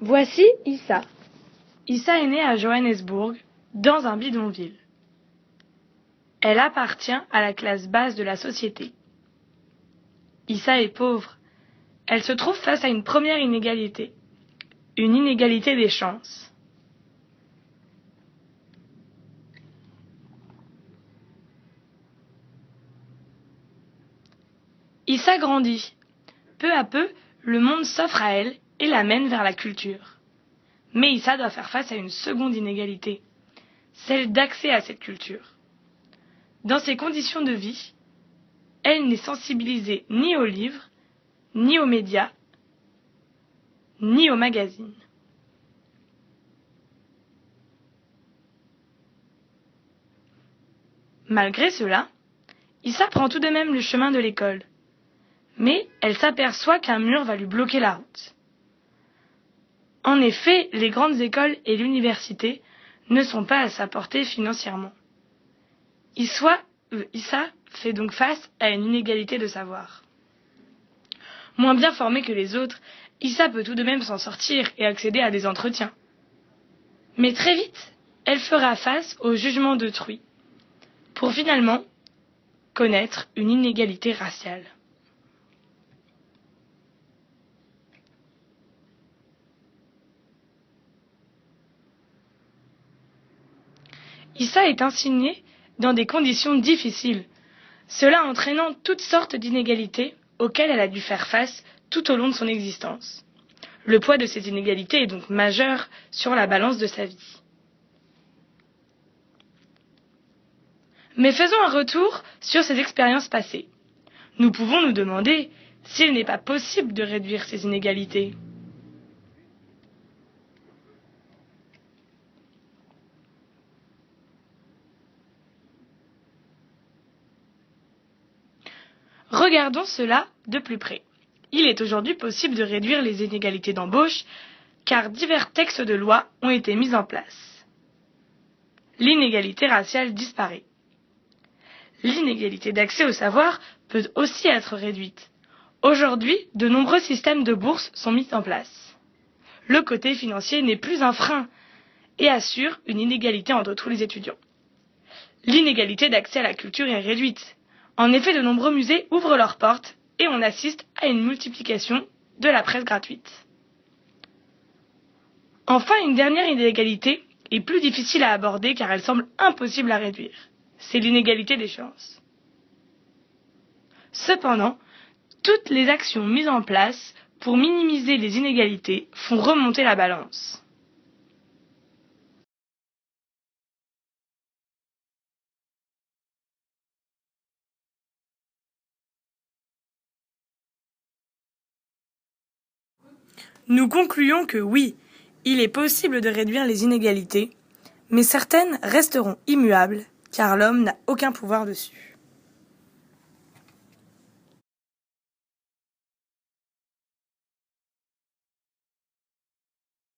Voici Issa. Issa est née à Johannesburg, dans un bidonville. Elle appartient à la classe basse de la société. Issa est pauvre. Elle se trouve face à une première inégalité. Une inégalité des chances. Issa grandit. Peu à peu, le monde s'offre à elle et l'amène vers la culture. Mais Issa doit faire face à une seconde inégalité, celle d'accès à cette culture. Dans ses conditions de vie, elle n'est sensibilisée ni aux livres, ni aux médias, ni aux magazines. Malgré cela, Issa prend tout de même le chemin de l'école. Mais elle s'aperçoit qu'un mur va lui bloquer la route. En effet, les grandes écoles et l'université ne sont pas à sa portée financièrement. Issa fait donc face à une inégalité de savoir. Moins bien formée que les autres, Issa peut tout de même s'en sortir et accéder à des entretiens. Mais très vite, elle fera face au jugement d'autrui, pour finalement connaître une inégalité raciale. Issa est ainsi née dans des conditions difficiles, cela entraînant toutes sortes d'inégalités auxquelles elle a dû faire face tout au long de son existence. Le poids de ces inégalités est donc majeur sur la balance de sa vie. Mais faisons un retour sur ces expériences passées. Nous pouvons nous demander s'il n'est pas possible de réduire ces inégalités. Regardons cela de plus près. Il est aujourd'hui possible de réduire les inégalités d'embauche car divers textes de loi ont été mis en place. L'inégalité raciale disparaît. L'inégalité d'accès au savoir peut aussi être réduite. Aujourd'hui, de nombreux systèmes de bourses sont mis en place. Le côté financier n'est plus un frein et assure une inégalité entre tous les étudiants. L'inégalité d'accès à la culture est réduite. En effet, de nombreux musées ouvrent leurs portes et on assiste à une multiplication de la presse gratuite. Enfin, une dernière inégalité est plus difficile à aborder car elle semble impossible à réduire. C'est l'inégalité des chances. Cependant, toutes les actions mises en place pour minimiser les inégalités font remonter la balance. Nous concluons que oui, il est possible de réduire les inégalités, mais certaines resteront immuables car l'homme n'a aucun pouvoir dessus.